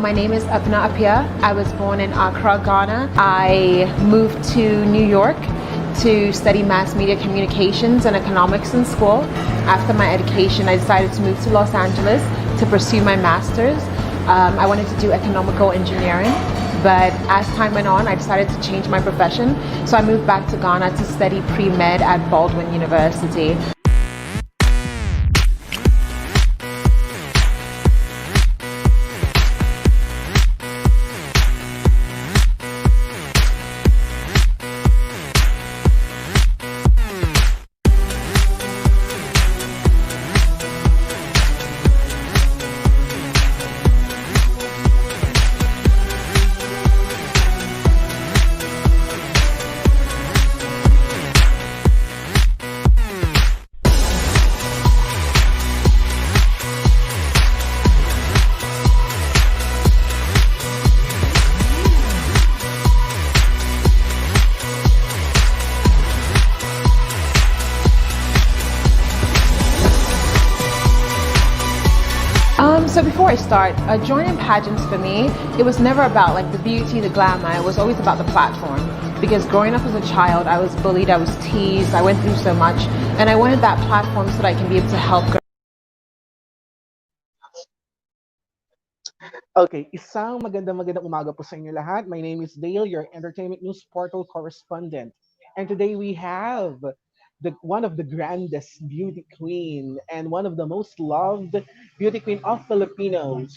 My name is Abena Appiah. I was born in Accra, Ghana. I moved to New York to study mass media communications and economics in school. After my education, I decided to move to Los Angeles to pursue my master's. I wanted to do economical engineering, but as time went on, I decided to change my profession. So I moved back to Ghana to study pre-med at Baldwin University. So before I start, joining pageants for me, it was never about like the beauty, the glamour. It was always about the platform. Because growing up as a child, I was bullied, I was teased, I went through so much, and I wanted that platform so that I can be able to help girls. Okay, isang magandang umaga po sa inyo lahat. My name is Dale, your entertainment news portal correspondent. And today we have one of the grandest beauty queen and one of the most loved beauty queen of Filipinos.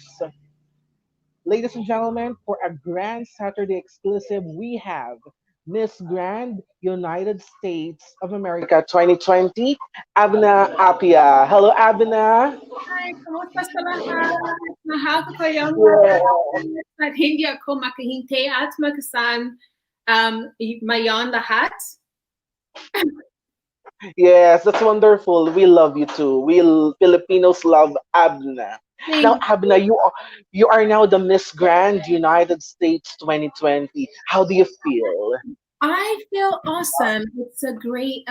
Ladies and gentlemen, for a Grand Saturday exclusive, we have Miss Grand United States of America 2020, Abena Appiah. Hello, Abena. Hi, kamusta sa lahat? Mahal ko kayong Yeah. at hindi ako makahintay at magkasan mayon lahat. Yes, that's wonderful. We love you too. Filipinos love Abna. Now, Abna, you are now the Miss Grand United States 2020. How do you feel? I feel awesome. It's a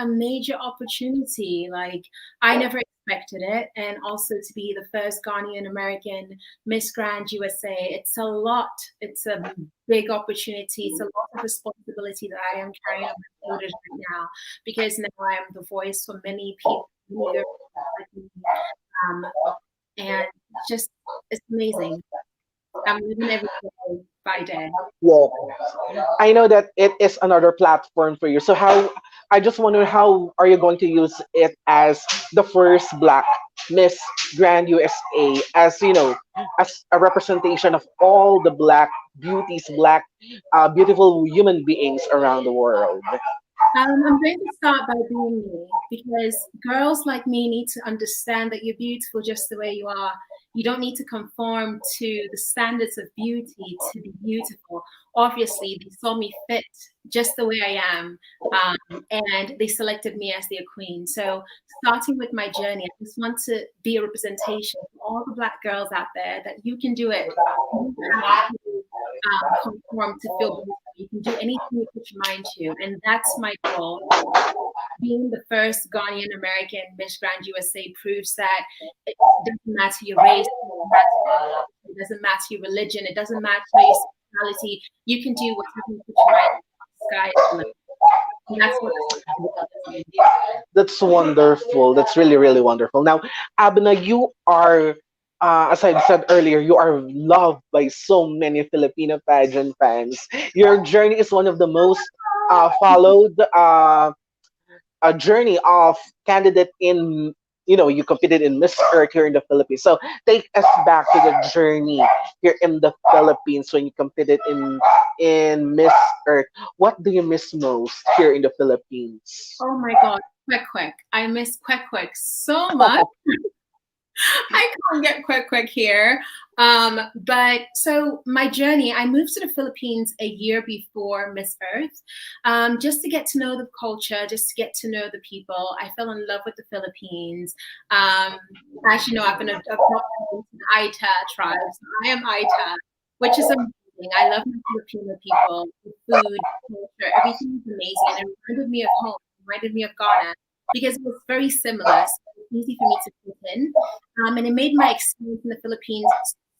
major opportunity. Like, I never expected it. And also to be the first Ghanaian American Miss Grand USA. It's a lot. It's a big opportunity. It's a lot of responsibility that I am carrying on my shoulders right now, because now I am the voice for many people. And it's amazing. I'm living every day by day. Yeah. I know that it is another platform for you. So I just wonder how are you going to use it as the first Black Miss Grand USA, as as a representation of all the Black beauties, Black beautiful human beings around the world. I'm going to start by being me, because girls like me need to understand that you're beautiful just the way you are. You don't need to conform to the standards of beauty to be beautiful. Obviously, they saw me fit just the way I am, and they selected me as their queen. So starting with my journey, I just want to be a representation for all the Black girls out there that you can do it. You don't have to conform to feel beautiful. You can do anything you put your mind to, and that's my goal. Being the first Ghanaian American Miss Grand USA proves that it doesn't matter your race, it doesn't matter your religion, it doesn't matter your sexuality. You can do whatever you put your mind to. The sky is the limit. And that's what That's wonderful. That's really, really wonderful. Now, Abna, you are, as I said earlier, you are loved by so many Filipino pageant fans. Your journey is one of the most followed a journey of candidate in you competed in Miss Earth here in the Philippines. So take us back to the journey here in the Philippines when you competed in Miss Earth. What do you miss most here in the Philippines? Oh my God, Kwek. I miss Kwek so much. I can't get quick here. But so my journey, I moved to the Philippines a year before Miss Earth, just to get to know the culture, just to get to know the people. I fell in love with the Philippines. As you know, I've been adopted into the Aita tribe. So I am Aita, which is amazing. I love the Filipino people, the food, culture, everything is amazing. And it reminded me of home, it reminded me of Ghana, because it was very similar. So it was easy for me to fit in. And it made my experience in the Philippines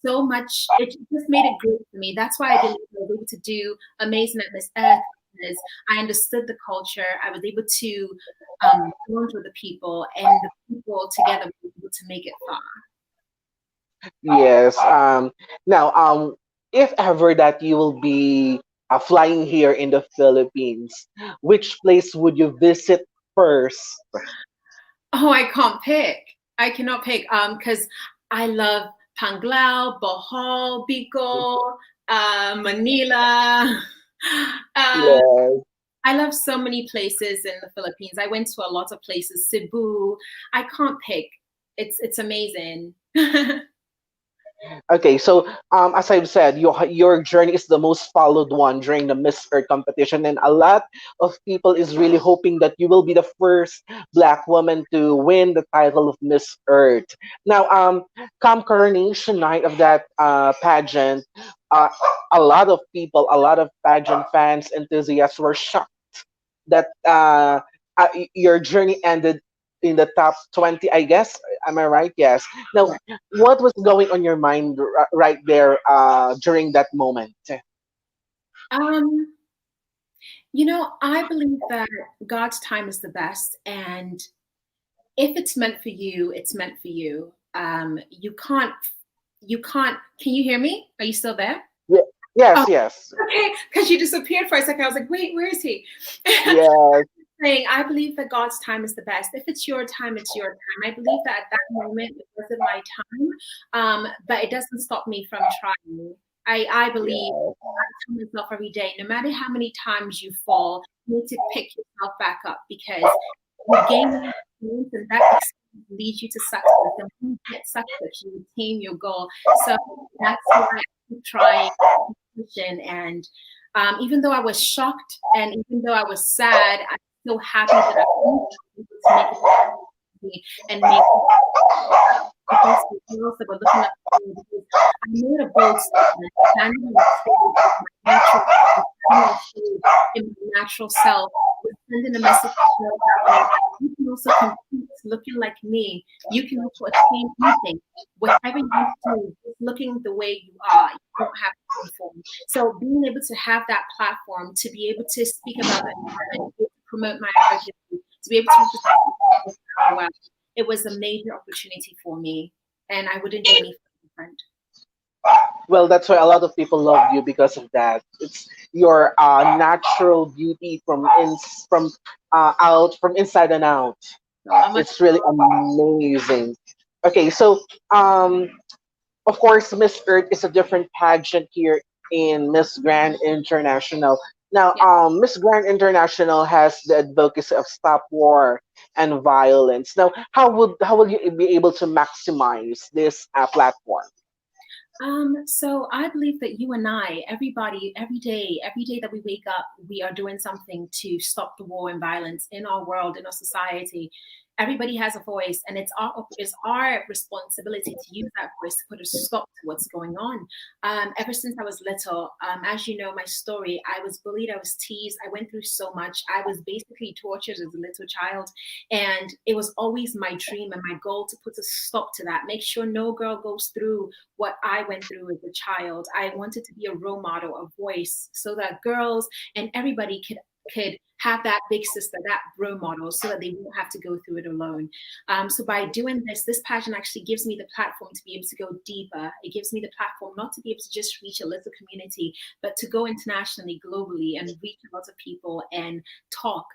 so much. It just made it great for me. That's why I believe I was able to do amazing at Miss Earth, because I understood the culture. I was able to bond with the people, and the people together were able to make it far. Yes. Now, if ever that you will be flying here in the Philippines, which place would you visit first? Oh, I can't pick. I cannot pick. Because I love Panglao, Bohol, Bicol, Manila. Uh, Yes. I love so many places in the Philippines. I went to a lot of places, Cebu. I can't pick. It's amazing. Okay, so as I've said, your journey is the most followed one during the Miss Earth competition, and a lot of people is really hoping that you will be the first Black woman to win the title of Miss Earth. Now, come coronation night of that pageant, uh, a lot of people, a lot of pageant fans, enthusiasts were shocked that your journey ended in the top 20, I guess. Am I right? Yes. Now, what was going on your mind right there during that moment? um, I believe that God's time is the best, and if it's meant for you, it's meant for you. You can't. Can you hear me? Are you still there? Ye- Oh, Yes, yes, okay. Because you disappeared for a second. I was like, wait, where is he? yes. Saying, I believe that God's time is the best. If it's your time, it's your time. I believe that at that moment it wasn't my time, but it doesn't stop me from trying. I believe Yeah. I tell myself every day, no matter how many times you fall, you need to pick yourself back up, because you gain experience, and that experience leads you to success. And when you get success, you attain your goal. So that's why I keep trying, and even though I was shocked and even though I was sad, I'm still happy that I was able to make it and make against the girls that were looking up to me, because I made a bold statement, standing on the stage with my natural self, standing on stage in my natural self, was sending a message to girls out there that you can also compete looking like me. You can also attain anything. Whatever you want to do, just looking the way you are, you don't have to conform. So being able to have that platform to be able to speak about that environment, to promote my advocacy, to be able to represent the world, it was a major opportunity for me, and I wouldn't do anything different. Well, that's why a lot of people love you because of that. It's your natural beauty from out from inside and out. So I'm much. It's really amazing. Okay, so of course, Miss Earth is a different pageant here in Miss Grand International. Now, Yeah. Miss Grand International has the advocacy of stop war and violence. Now, how will you be able to maximize this platform? So I believe that you and I, everybody, every day that we wake up, we are doing something to stop the war and violence in our world, in our society. Everybody has a voice, and it's our responsibility to use that voice to put a stop to what's going on. Ever since I was little, as you know, my story, I was bullied, I was teased, I went through so much. I was basically tortured as a little child, and it was always my dream and my goal to put a stop to that. Make sure no girl goes through what I went through as a child. I wanted to be a role model, a voice, so that girls and everybody could have that big sister, that role model, so that they won't have to go through it alone. So by doing this pageant actually gives me the platform to be able to go deeper. It gives me the platform not to be able to just reach a little community, but to go internationally, globally, and reach a lot of people and talk.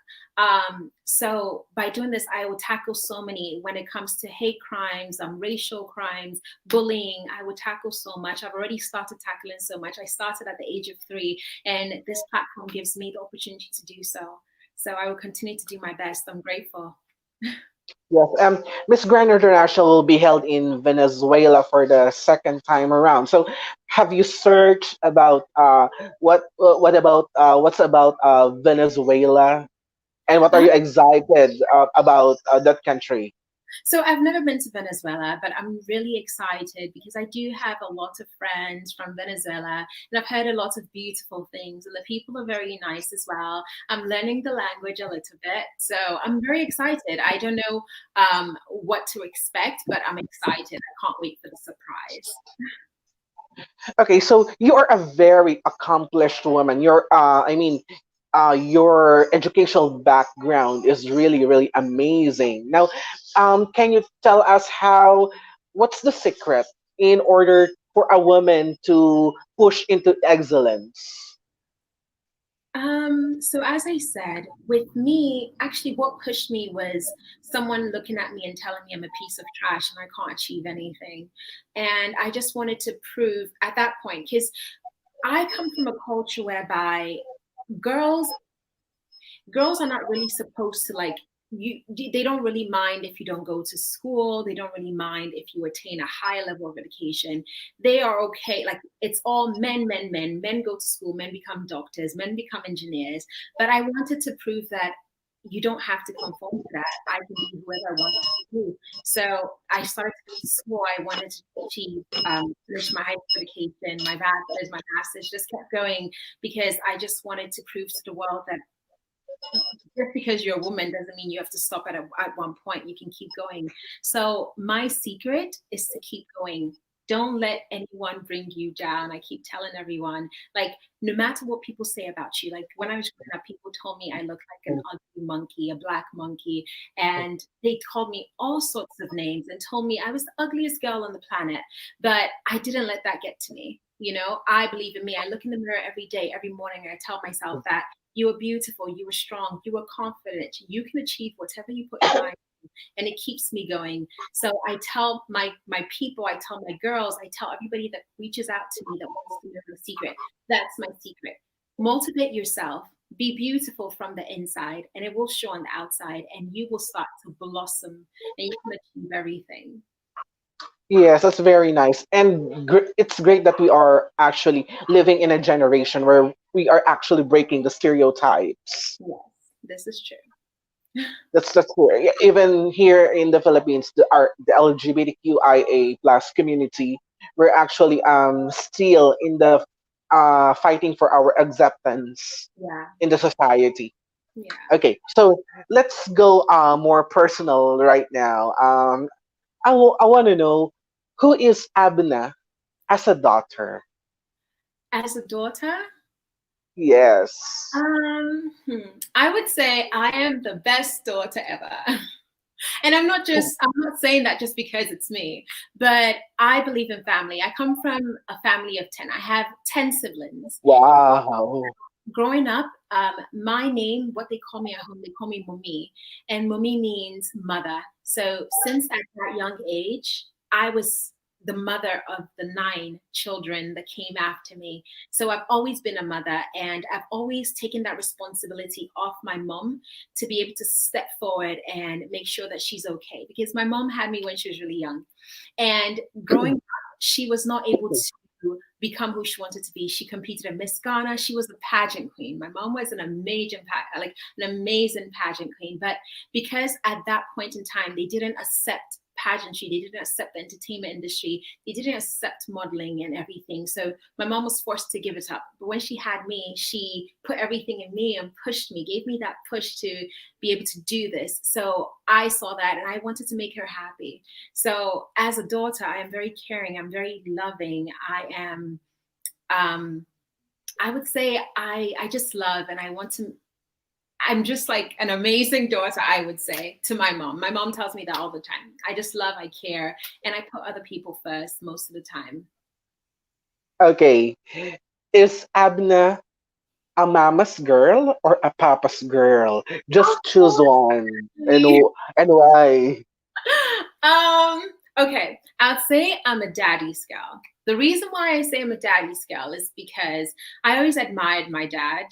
So by doing this, I will tackle so many when it comes to hate crimes, racial crimes, bullying. I will tackle so much. I've already started tackling so much. I started at the age of 3, and this platform gives me the opportunity to do so. So I will continue to do my best. I'm grateful. Yes, Miss Grand International will be held in Venezuela for the second time around. So, have you searched about what about what's about Venezuela, and what are you excited about that country? So I've never been to Venezuela, but I'm really excited because I do have a lot of friends from Venezuela, and I've heard a lot of beautiful things, and the people are very nice as well. I'm learning the language a little bit, so I'm very excited. I don't know what to expect, but I'm excited. I can't wait for the surprise. Okay, so you are a very accomplished woman. Your educational background is really, really amazing. Now, can you tell us what's the secret in order for a woman to push into excellence? So as I said, with me, actually what pushed me was someone looking at me and telling me I'm a piece of trash and I can't achieve anything. And I just wanted to prove at that point, because I come from a culture whereby girls girls are not really supposed to like you they don't really mind if you don't go to school. They don't really mind if you attain a higher level of education. They are okay. Like it's all men go to school, men become doctors, men become engineers. But I wanted to prove that you don't have to conform to that. I can be whoever I want to be. So I started to go to school. I wanted to achieve, finish my high school education, my bachelor's, my master's, just kept going because I just wanted to prove to the world that just because you're a woman doesn't mean you have to stop at one point. You can keep going. So my secret is to keep going. Don't let anyone bring you down. I keep telling everyone, like, no matter what people say about you, like when I was growing up, people told me I looked like an ugly monkey, a black monkey, and they called me all sorts of names and told me I was the ugliest girl on the planet. But I didn't let that get to me. You know, I believe in me. I look in the mirror every day, every morning, and I tell myself that you are beautiful, you are strong, you are confident, you can achieve whatever you put your mind to, and it keeps me going. So I tell my people, I tell my girls, I tell everybody that reaches out to me that wants to know the secret. That's my secret. Motivate yourself, be beautiful from the inside, and it will show on the outside, and you will start to blossom and you can achieve everything. Yes, that's very nice. And it's great that we are actually living in a generation where we are actually breaking the stereotypes. Yes, this is true. That's clear. Yeah, even here in the Philippines, the LGBTQIA plus community, we're actually still in the fighting for our acceptance Yeah, in the society. yeah. Okay, so let's go more personal right now. I want to know, who is Abna as a daughter? As a daughter, Yes. I would say I am the best daughter ever. And I'm not saying that just because it's me, but I believe in family. I come from a family of 10. I have 10 siblings. Wow. Growing up, my name, what they call me at home, they call me Mumi. And Mumi means mother. So since at that young age, I was the mother of the 9 children that came after me. So I've always been a mother and I've always taken that responsibility off my mom to be able to step forward and make sure that she's okay. Because my mom had me when she was really young. And growing up, she was not able to become who she wanted to be. She competed in Miss Ghana. She was the pageant queen. My mom was like an amazing pageant queen. But because at that point in time, they didn't accept pageantry, they didn't accept the entertainment industry, they didn't accept modeling and everything. So my mom was forced to give it up. But when she had me, she put everything in me and pushed me, gave me that push to be able to do this. So I saw that and I wanted to make her happy. So as a daughter, I am very caring, I'm very loving. Um, I would say I just love and I want to I'm just like an amazing daughter, I would say, to my mom. My mom tells me that all the time. I just love, I care, and I put other people first most of the time. Okay. Is Abna a mama's girl or a papa's girl? Just choose one. And why? Okay, I'd say I'm a daddy's girl. The reason why I say I'm a daddy's girl is because I always admired my dad.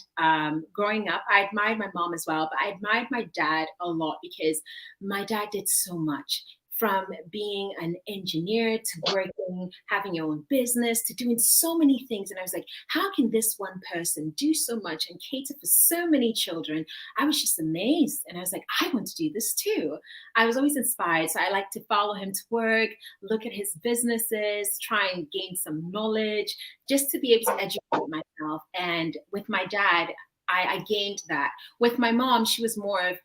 Growing up, I admired my mom as well, but I admired my dad a lot because my dad did so much from being an engineer to working, having your own business, to doing so many things. And I was like, how can this one person do so much and cater for so many children? I was just amazed. And I was like, I want to do this too. I was always inspired. So I like to follow him to work, look at his businesses, try and gain some knowledge, just to be able to educate myself. And with my dad, I gained that. With my mom, she was more of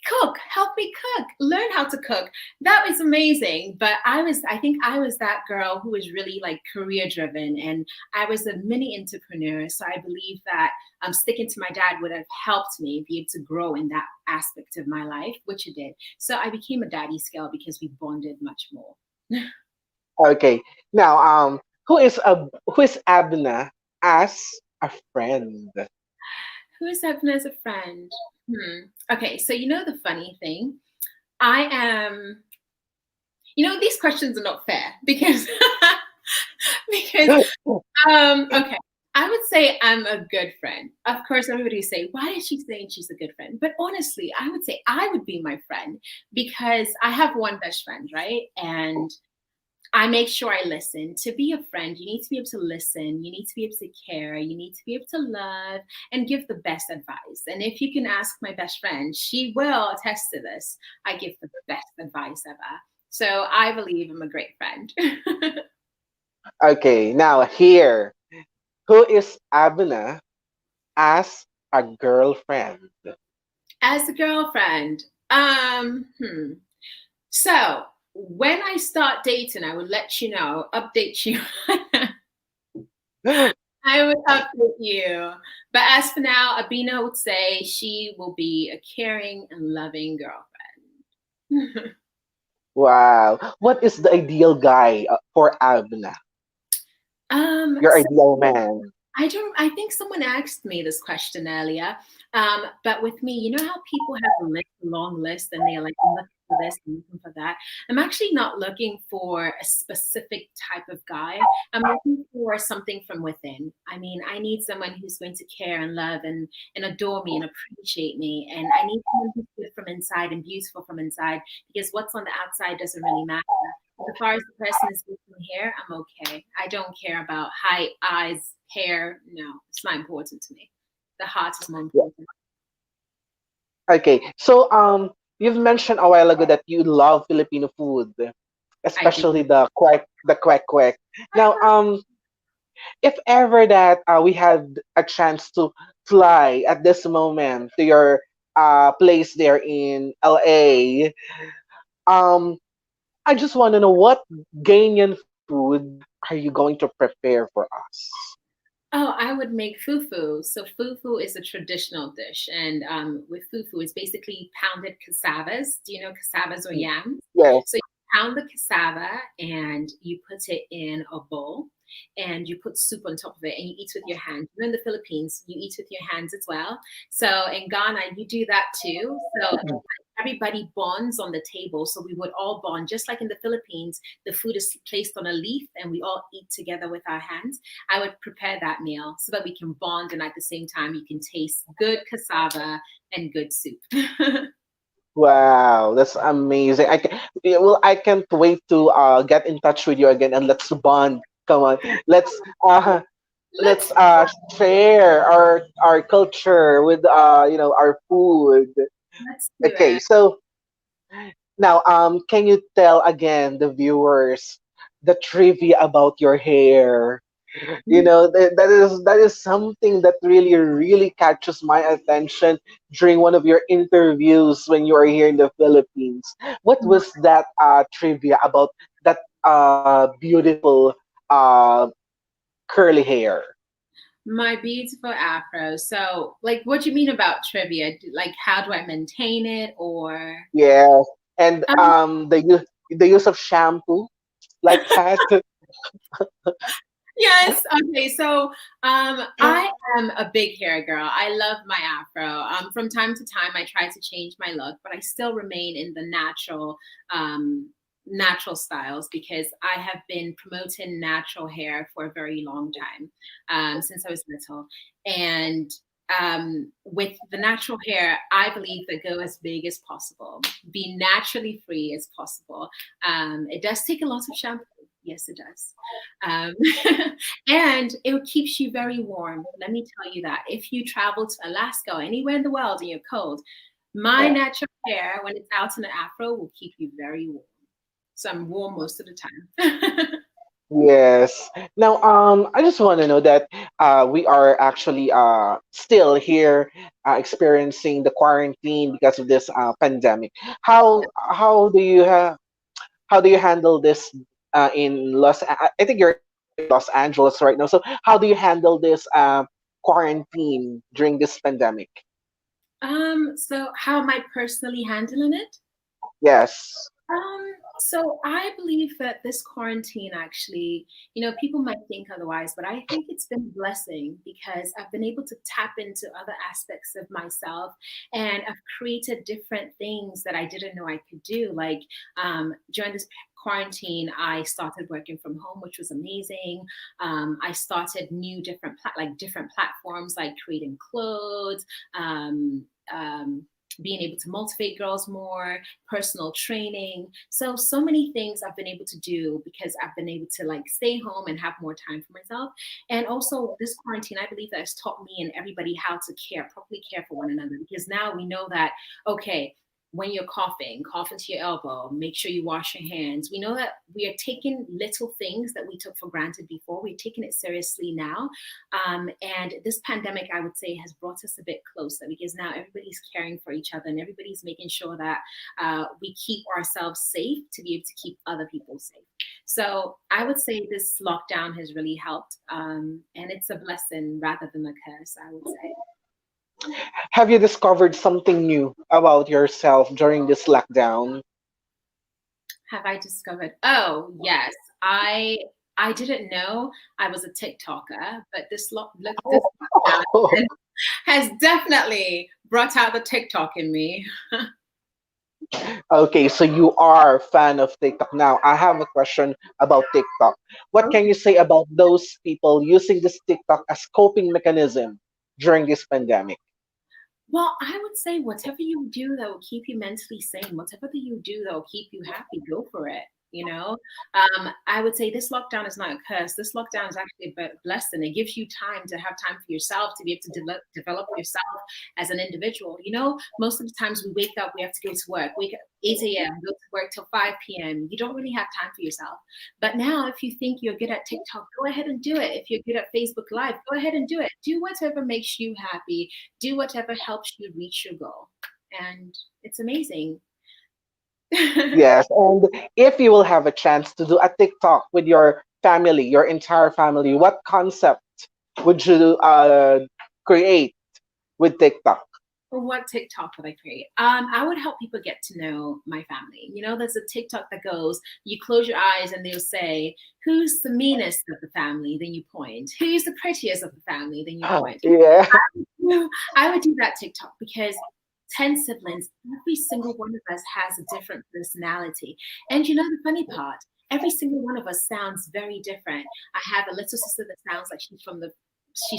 cook, help me cook, learn how to cook. That was amazing. But I think I was that girl who was really like career driven, and I was a mini entrepreneur. So I believe that sticking to my dad would have helped me be able to grow in that aspect of my life, which it did. So I became a daddy's girl because we bonded much more. Okay. Now, who is Abna as a friend? Who is Abena as a friend? Okay, so you know the funny thing, I am. These questions are not fair because because okay, I would say I'm a good friend. Of course, everybody would say, why is she saying she's a good friend? But honestly, I would say I would be my friend because I have one best friend, right? And I make sure I listen. To be a friend, you need to be able to listen. You need to be able to care. You need to be able to love and give the best advice. And if you can ask my best friend, she will attest to this. I give the best advice ever. So I believe I'm a great friend. Okay, now here, who is Abna as a girlfriend? As a girlfriend, so when I start dating, I would let you know, update you. I would update you. But as for now, Abena would say she will be a caring and loving girlfriend. Wow. What is the ideal guy for Abna? Your So ideal man? I think someone asked me this question earlier. But with me, you know how people have a long list and they're like, I'm looking for this and looking for that. I'm actually not looking for a specific type of guy. I'm looking for something from within. I mean, I need someone who's going to care and love and adore me and appreciate me. And I need someone who's good from inside and beautiful from inside, because what's on the outside doesn't really matter. As far as the person is good from here, I'm okay. I don't care about height, eyes, hair. No, it's not important to me. The heart is more Yeah. important. Okay. So you've mentioned a while ago that you love Filipino food, I do. especially the quack quack. Now, if ever that we had a chance to fly at this moment to your place there in LA, um, I just want to know what Ghanaian food are you going to prepare for us? Oh, I would make fufu. So fufu is a traditional dish, and with fufu, it's basically pounded cassavas. Do you know cassavas or yams? Yes. So you pound the cassava and you put it in a bowl, and you put soup on top of it, and you eat with your hands. You're in the Philippines, you eat with your hands as well. So in Ghana, you do that too. So everybody bonds on the table. So we would all bond, just like in the Philippines, the food is placed on a leaf and we all eat together with our hands. I would prepare that meal so that we can bond, and at the same time, you can taste good cassava and good soup. Wow, that's amazing. Yeah, well, I can't wait to get in touch with you again and let's bond. Come on, let's uh Let's share our culture with our food. let's do Okay, it. so now can you tell again the viewers the trivia about your hair? That is something that really catches my attention during one of your interviews when you are here in the Philippines. What was that trivia about that beautiful uh curly hair? My beautiful afro. So, like, what do you mean about trivia? Like, how do I maintain it, or? Yes, and Um, the use of shampoo like that. yes. Okay. So, I am a big hair girl. I love my afro. From time to time, I try to change my look, but I still remain in the natural styles, because I have been promoting natural hair for a very long time, since I was little. And with the natural hair, I believe that go as big as possible, be naturally free as possible. It does take a lot of shampoo. Yes, it does. Um, and it keeps you very warm. Let me tell you that. If you travel to Alaska or anywhere in the world and you're cold, my natural hair, when it's out in the afro, will keep you very warm. So I'm warm most of the time. Yes. Now, I just want to know that we are actually still here experiencing the quarantine because of this pandemic. How do you handle this in I think you're in Los Angeles right now. So how do you handle this quarantine during this pandemic? So how am I personally handling it? Yes. So I believe that this quarantine actually, people might think otherwise, but I think it's been a blessing because I've been able to tap into other aspects of myself and I've created different things that I didn't know I could do. Like during this quarantine, I started working from home, which was amazing. I started new different platforms like creating clothes, being able to motivate girls more, personal training. So many things I've been able to do because I've been able to like stay home and have more time for myself. And also this quarantine, I believe that has taught me and everybody how to properly care for one another. Because now we know that, okay, when you're coughing, cough into your elbow, make sure you wash your hands. We know that we are taking little things that we took for granted before. We're taking it seriously now. And this pandemic, I would say, has brought us a bit closer because now everybody's caring for each other and everybody's making sure that we keep ourselves safe to be able to keep other people safe. So I would say this lockdown has really helped. And it's a blessing rather than a curse, I would say. Have you discovered something new about yourself during this lockdown? Have I discovered? Oh, yes. I didn't know I was a TikToker, but this lockdown has definitely brought out the TikTok in me. Okay, so you are a fan of TikTok. Now, I have a question about TikTok. What can you say about those people using this TikTok as coping mechanism during this pandemic? Well, I would say whatever you do that will keep you mentally sane, whatever that you do that will keep you happy, go for it. I would say this lockdown is not a curse. This lockdown is actually a blessing. It gives you time to have time for yourself, to be able to develop yourself as an individual. Most of the times we wake up, we have to go to work, wake up 8 a.m., go to work till 5 p.m. You don't really have time for yourself. But now, if you think you're good at TikTok, go ahead and do it. If you're good at Facebook Live, go ahead and do it. Do whatever makes you happy. Do whatever helps you reach your goal. And it's amazing. Yes, and if you will have a chance to do a TikTok with your family, your entire family, what concept would you create with TikTok? For what TikTok would I create? I would help people get to know my family. There's a TikTok that goes, you close your eyes and they'll say, who's the meanest of the family? Then you point. Who's the prettiest of the family? Then you point. Yeah. I would do that TikTok because 10 siblings, every single one of us has a different personality. And the funny part, every single one of us sounds very different. I have a little sister that sounds like she's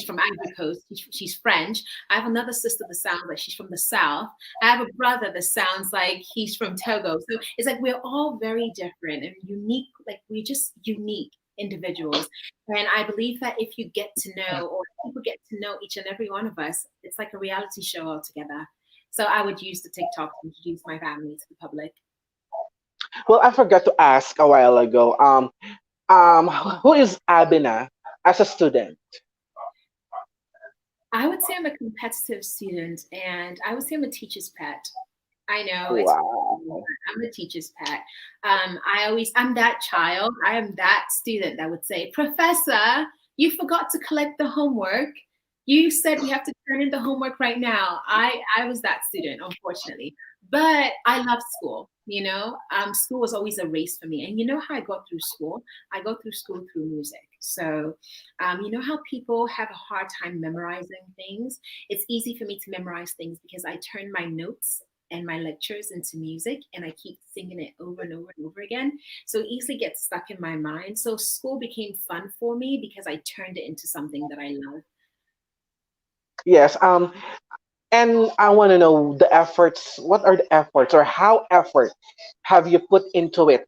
from Ivory Coast. She's French. I have another sister that sounds like she's from the South. I have a brother that sounds like he's from Togo. So it's like we're all very different and unique. Like we're just unique individuals. And I believe that if you get to know, or people get to know each and every one of us, it's like a reality show altogether. So I would use the TikTok to introduce my family to the public. Well, I forgot to ask a while ago. Who is Abena as a student? I would say I'm a competitive student and I would say I'm a teacher's pet. I know it's Wow. I'm a teacher's pet. I'm that child. I am that student that would say, Professor, you forgot to collect the homework. You said we have to turn in the homework right now. I was that student, unfortunately. But I love school, School was always a race for me. And you know how I got through school? I got through school through music. So, you know how people have a hard time memorizing things? It's easy for me to memorize things because I turn my notes and my lectures into music and I keep singing it over and over and over again. So it easily gets stuck in my mind. So school became fun for me because I turned it into something that I love. Yes. And I want to know the efforts. What are the efforts, or how effort have you put into it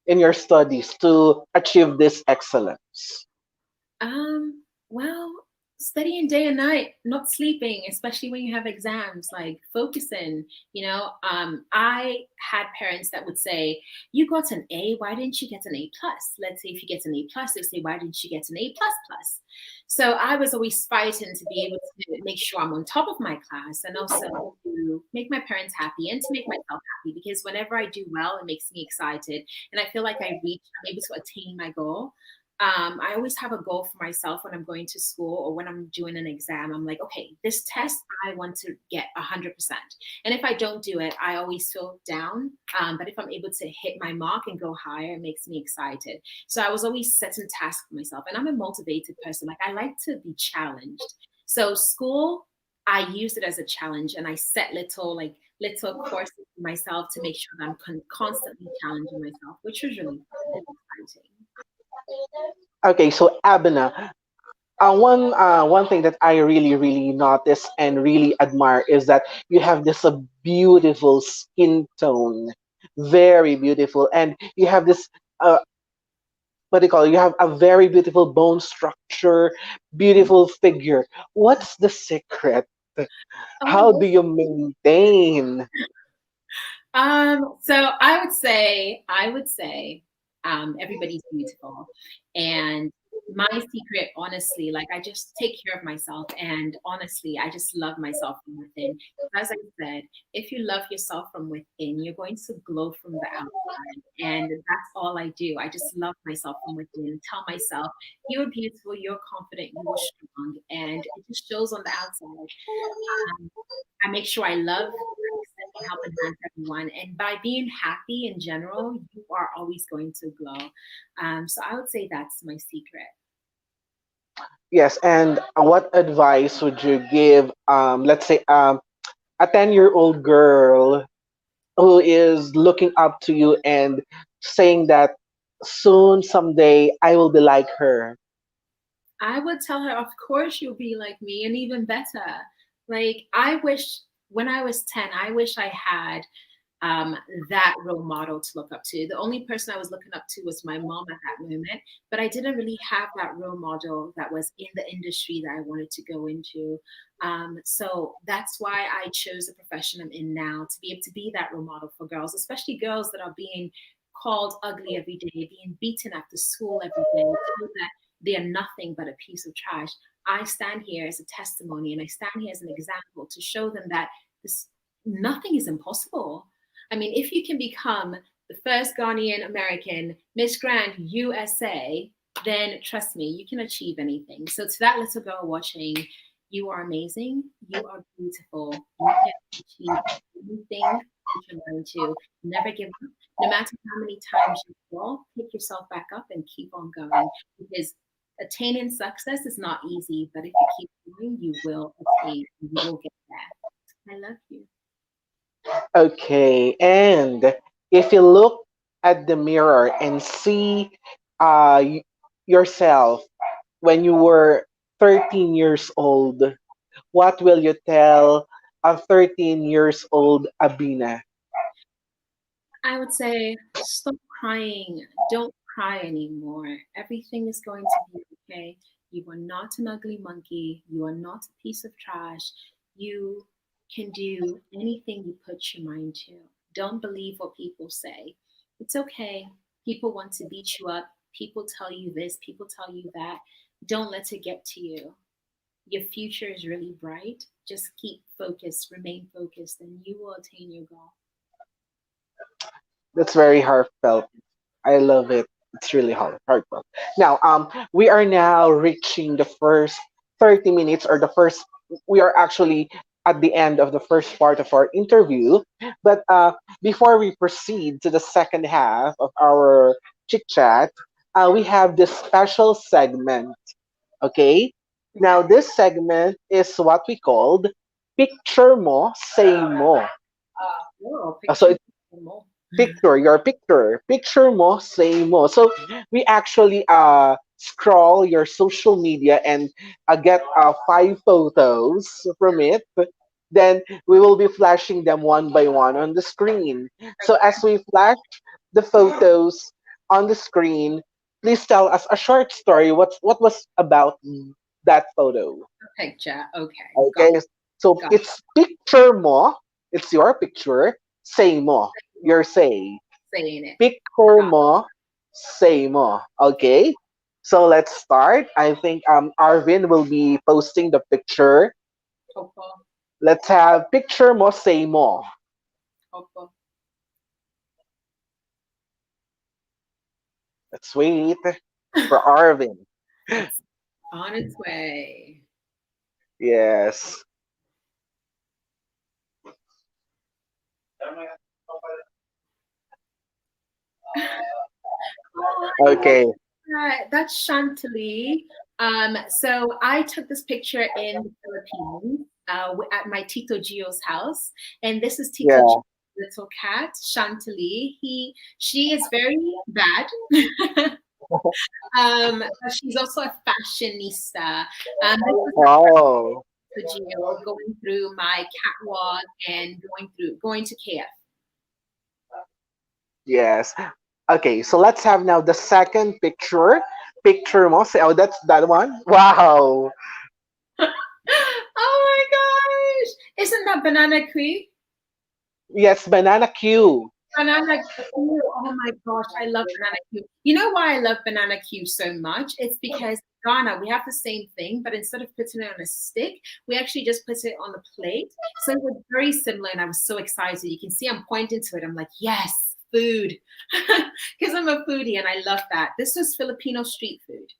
in your studies to achieve this excellence? Well, studying day and night, not sleeping, especially when you have exams, like focusing. I had parents that would say, you got an A, why didn't you get an A plus? Let's say if you get an A plus, they say, why didn't you get an A plus plus? So I was always fighting to be able to make sure I'm on top of my class, and also to make my parents happy and to make myself happy, because whenever I do well, it makes me excited and I feel like I'm able to attain my goal. I always have a goal for myself when I'm going to school or when I'm doing an exam. I'm like, okay, this test, I want to get 100%. And if I don't do it, I always feel down. But if I'm able to hit my mark and go higher, it makes me excited. So I was always setting tasks for myself. And I'm a motivated person. Like, I like to be challenged. So school, I use it as a challenge, and I set little courses for myself to make sure that I'm constantly challenging myself, which was really fun and exciting. Okay, so Abena, one thing that I really notice and really admire is that you have this beautiful skin tone, very beautiful, and you have this what do you call it? You have a very beautiful bone structure, beautiful figure. What's the secret? How Oh, do you maintain? so I would say, everybody's beautiful. And my secret, honestly, like, I just take care of myself. And honestly, I just love myself from within. As I said, if you love yourself from within, you're going to glow from the outside. And that's all I do. I just love myself from within. Tell myself, you're beautiful, you're confident, you're strong. And it just shows on the outside. I make sure I love, I extend a helping hand to everyone. And by being happy in general, you are always going to glow. So I would say that's my secret. Yes, and what advice would you give, let's say, a 10-year-old girl who is looking up to you and saying that soon, someday, I will be like her? I would tell her, of course, you'll be like me and even better. Like, I wish when I was 10, I wish I had um, that role model to look up to. The only person I was looking up to was my mom at that moment, but I didn't really have that role model that was in the industry that I wanted to go into. So that's why I chose the profession I'm in now, to be able to be that role model for girls, especially girls that are being called ugly every day, being beaten after school every day, told that they are nothing but a piece of trash. I stand here as a testimony, and I stand here as an example to show them that this nothing is impossible. I mean, if you can become the first Ghanaian American Miss Grand USA, then trust me, you can achieve anything. So to that little girl watching, you are amazing. You are beautiful. You can achieve anything that you're going to. Never give up. No matter how many times you fall, pick yourself back up and keep on going. Because attaining success is not easy, but if you keep going, you will attain. You will get there. I love you. Okay, and if you look at the mirror and see yourself when you were 13 years old, what will you tell a 13 years old Abina? I would say, stop crying. Don't cry anymore. Everything is going to be okay. You are not an ugly monkey. You are not a piece of trash. You can do anything you put your mind to. Don't believe what people say. It's okay. People want to beat you up. People tell you this, people tell you that. Don't let it get to you. Your future is really bright. Just keep focused, remain focused, and you will attain your goal. That's very heartfelt. I love it. It's really heartfelt. Now, we are now reaching the first 30 minutes, or we are actually at the end of the first part of our interview. But before we proceed to the second half of our chit chat, we have this special segment. Okay? Now, Okay. this segment is what we called Picture Mo, Say Mo. Oh, So picture more. your picture mo, say mo. So we actually scroll your social media and get 5 photos from it. Then we will be flashing them one by one on the screen. So as Okay. we flash the photos on the screen, please tell us a short story. What was about that photo. Picture. Okay. Got, Okay, so got it's picture mo. It's your picture. Say mo. Your say. saying it. Picture Got mo. Say mo. Okay. So let's start. I think Arvin will be posting the picture. Opo. Let's have picture mo. Say mo. Opo. Let's wait for Arvin. It's on its way. Yes. Oh, I love Okay. that. That's Chantilly. So I took this picture in the Philippines at my Tito Gio's house, and this is Tito Yeah. Gio's little cat, Chantilly. She is very bad. But she's also a fashionista. This was Oh. Tito Gio going through my catwalk and going to KF. Yes. Okay, so let's have now the second picture. Picture mo. Say, oh, that's that one. Wow. Oh my gosh! Isn't that Banana Queen? Yes, banana Q. Banana Q. Oh my gosh, I love Banana Q. You know why I love Banana Q so much? It's because Ghana, we have the same thing, but instead of putting it on a stick, we actually just put it on the plate. So it was very similar, and I was so excited. You can see I'm pointing to it. I'm like, yes, food. Because I'm a foodie and I love that. This was Filipino street food.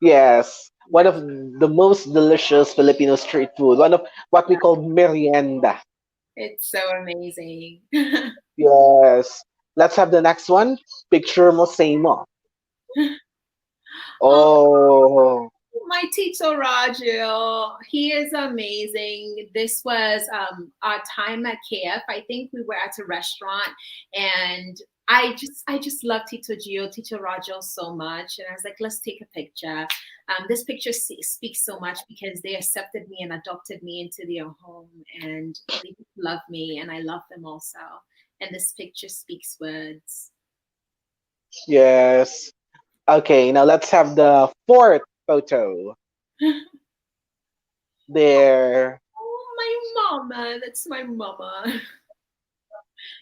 Yes. One of the most delicious Filipino street food. One of what we call merienda. It's so amazing. Yes. Let's have the next one. Picture mo, say mo. Oh, Oh. my Tito Raju, he is amazing. This was our time at KF. I think we were at a restaurant, and I just love Tito Raju so much. And I was like, let's take a picture. This picture speaks so much because they accepted me and adopted me into their home, and they just love me, and I love them also. And this picture speaks words. Yes. Okay, now let's have the fourth photo. There. Oh, my mama. That's my mama.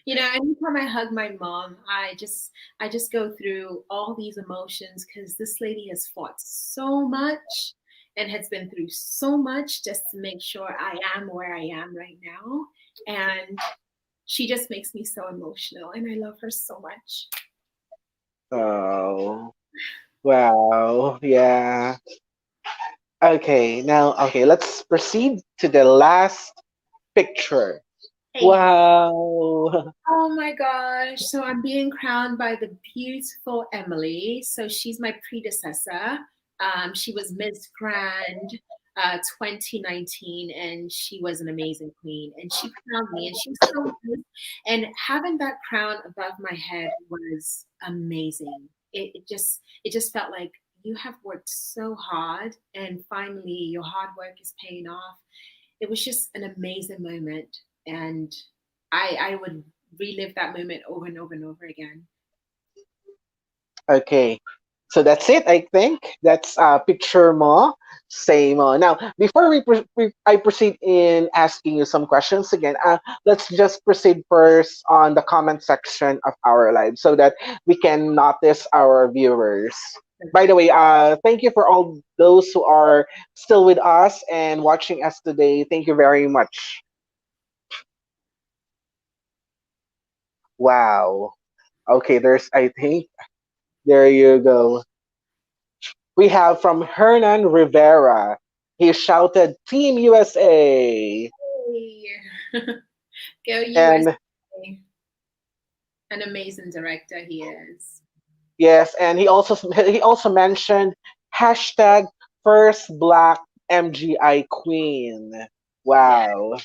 You know, anytime I hug my mom, I just go through all these emotions because this lady has fought so much and has been through so much just to make sure I am where I am right now. And she just makes me so emotional and I love her so much. Oh. Wow. Yeah. Okay, now, okay, let's proceed to the last picture. Hey, Wow. oh my gosh. So I'm being crowned by the beautiful Emily. So she's my predecessor. She was Miss Grand 2019, and she was an amazing queen. And she crowned me, and she was so nice. And having that crown above my head was amazing. It just felt like you have worked so hard, and finally your hard work is paying off. It was just an amazing moment, and I would relive that moment over and over and over again. Okay, so that's it, I think. That's picture mo, say mo. Now, before I proceed in asking you some questions again, let's just proceed first on the comment section of our live so that we can notice our viewers. By the way, thank you for all those who are still with us and watching us today. Thank you very much. Wow. Okay, there's, I think, there you go. We have from Hernan Rivera. He shouted, Team USA. Hey. Go And USA. An amazing director he is. yes, and he also mentioned hashtag first black MGI queen. Yeah. Wow.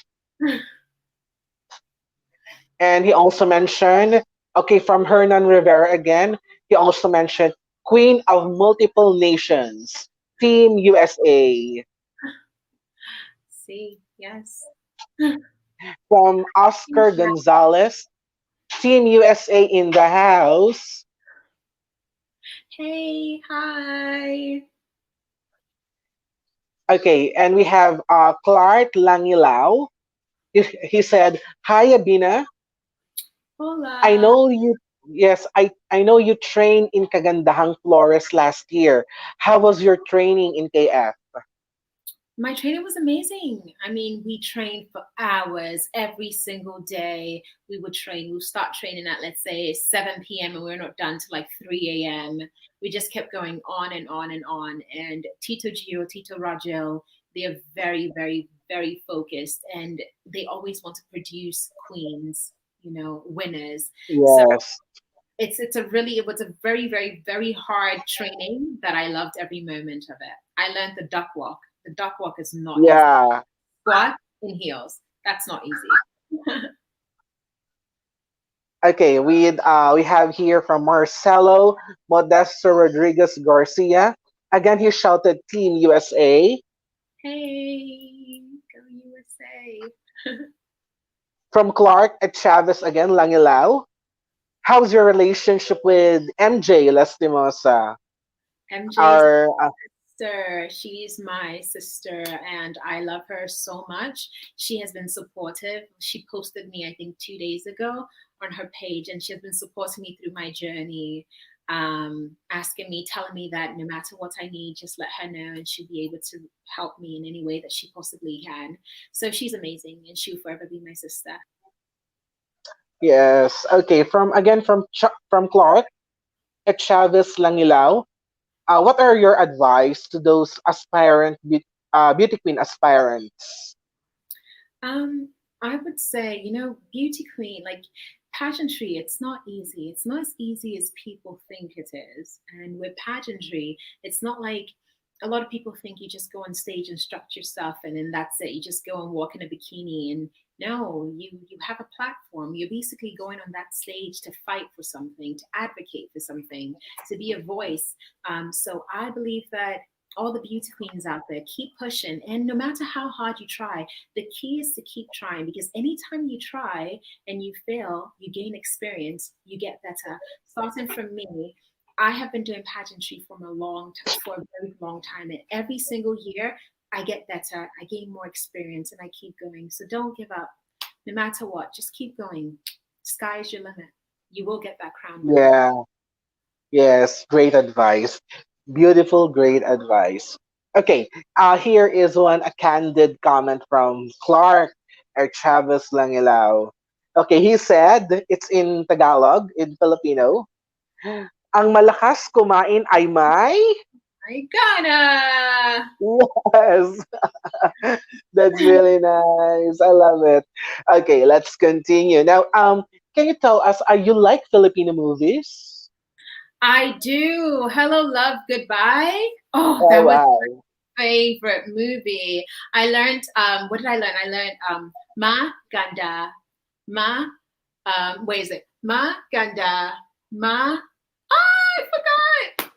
And he also mentioned, okay, from Hernan Rivera again, he also mentioned Queen of Multiple Nations, Team USA. See, yes. From Oscar Gonzalez, Team USA in the house. Hey, hi. Okay, and we have Clark Langilao. He said, "Hi, Abina. I Hola. know you. Yes, I know you trained in Kagandahang Flores last year. How was your training in KF?" My training was amazing. I mean, we trained for hours every single day. We would train. We would start training at, let's say, 7 p.m. and we are not done till like 3 a.m. We just kept going on and on and on. And Tito Gio, Tito Rajel, they are very, very, very focused and they always want to produce queens, winners. So Yes. it was a very, very, very hard training that I loved every moment of it. I learned the duck walk. The duck walk is not easy. Yeah. Squat in heels. That's not easy. Okay, we have here from Marcelo Modesto Rodriguez Garcia. Again, he shouted Team USA. Hey, go USA. From Clark at Chavez again, Langilao. How's your relationship with MJ Lastimosa? MJ's Our sister. She's my sister, and I love her so much. She has been supportive. She posted me, I think, 2 days ago on her page, and she has been supporting me through my journey, asking me, telling me that no matter what I need, just let her know, and she'll be able to help me in any way that she possibly can. So she's amazing, and she'll forever be my sister. yes. Okay, from Clark at Chavez Langilao. What are your advice to those beauty queen aspirants? I would say, beauty queen, like pageantry, it's not easy. It's not as easy as people think it is. And with pageantry, it's not like a lot of people think you just go on stage and strut your stuff and then that's it. You just go and walk in a bikini and no, you have a platform. You're basically going on that stage to fight for something, to advocate for something, to be a voice. So I believe that all the beauty queens out there keep pushing, and no matter how hard you try, the key is to keep trying, because anytime you try and you fail, you gain experience, you get better. Starting from me, I have been doing pageantry for a very long time, and every single year I get better, I gain more experience, and I keep going. So don't give up. No matter what, just keep going. Sky is your limit. You will get that crown one day. Yeah, yes, great advice. Beautiful, great advice. Okay, here is a candid comment from Clark or Chavez Langilao. Okay, he said, it's in Tagalog, in Filipino. Ang malakas kumain ay may... I gonna. Yes, that's really nice. I love it. Okay, let's continue. Now, can you tell us, are you like Filipino movies? I do. Hello, Love, Goodbye. Oh, Oh, that was wow. my favorite movie. I learned, what did I learn? I learned Ma Ganda. Ma, where is it? Ma Ganda. Ma. Oh, I forgot.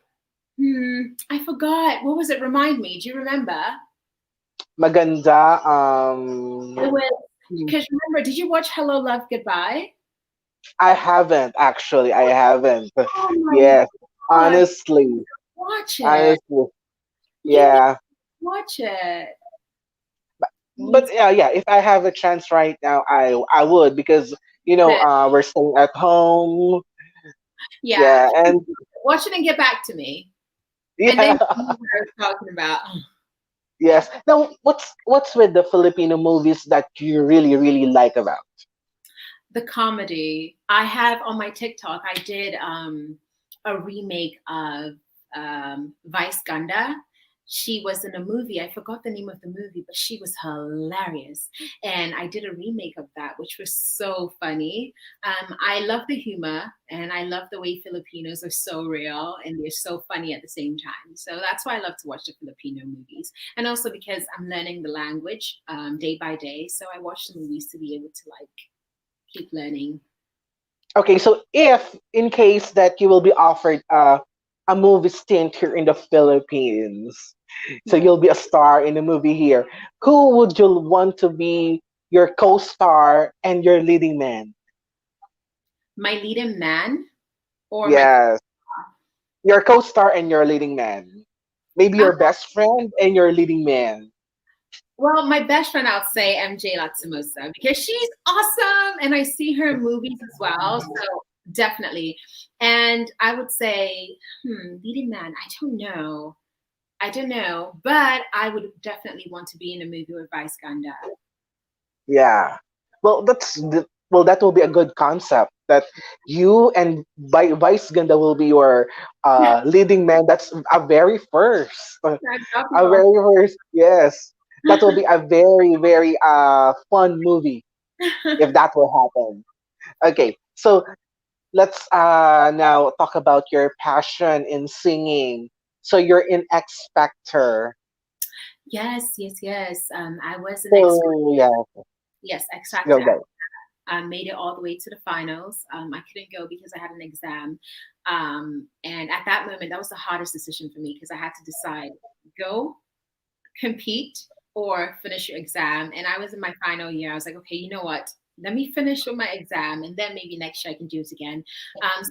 I forgot. What was it? Remind me. Do you remember? Maganda. It was, because remember, did you watch Hello, Love, Goodbye? I haven't actually. I haven't. Oh my Yes, God. honestly, Watch it. honestly, You need to yeah. watch it. You need But yeah, yeah. If I have a chance right now, I would, because to, we're staying at home. yeah. Yeah, and Watch it and get back to me. And then yeah, you know what I was talking about. yes. Now, what's with the Filipino movies that you really really like about? The comedy. I have on my TikTok, I did a remake of Vice Ganda. She was in a movie. I forgot the name of the movie, but she was hilarious. And I did a remake of that, which was so funny. I love the humor and I love the way Filipinos are so real and they're so funny at the same time. So that's why I love to watch the Filipino movies. And also because I'm learning the language day by day. So I watch the movies to be able to like keep learning. Okay, so if in case that you will be offered a movie stint here in the Philippines, so Yeah. you'll be a star in a movie here, who would you want to be your co-star and your leading man? My leading man or my Yes, your co-star and your leading man. Maybe Um, your best friend and your leading man. well, my best friend, I'll say MJ Latimosa because she's awesome, and I see her in movies as well. So definitely, and I would say, leading man. I don't know, but I would definitely want to be in a movie with Vice Ganda. Yeah. Well, well, that will be a good concept. That you and Vice Ganda will be your leading man. That's a very first. A very first. Yes. That will be a very, very fun movie if that will happen. Okay. So let's now talk about your passion in singing. So you're in X Factor. Yes, yes, yes. I was an X. So yeah, Yes, X Factor. go go. I made it all the way to the finals. I couldn't go because I had an exam. And at that moment, that was the hardest decision for me because I had to decide go, compete, or finish your exam. And I was in my final year. I was like, okay, you know what? Let me finish with my exam and then maybe next year I can do it again.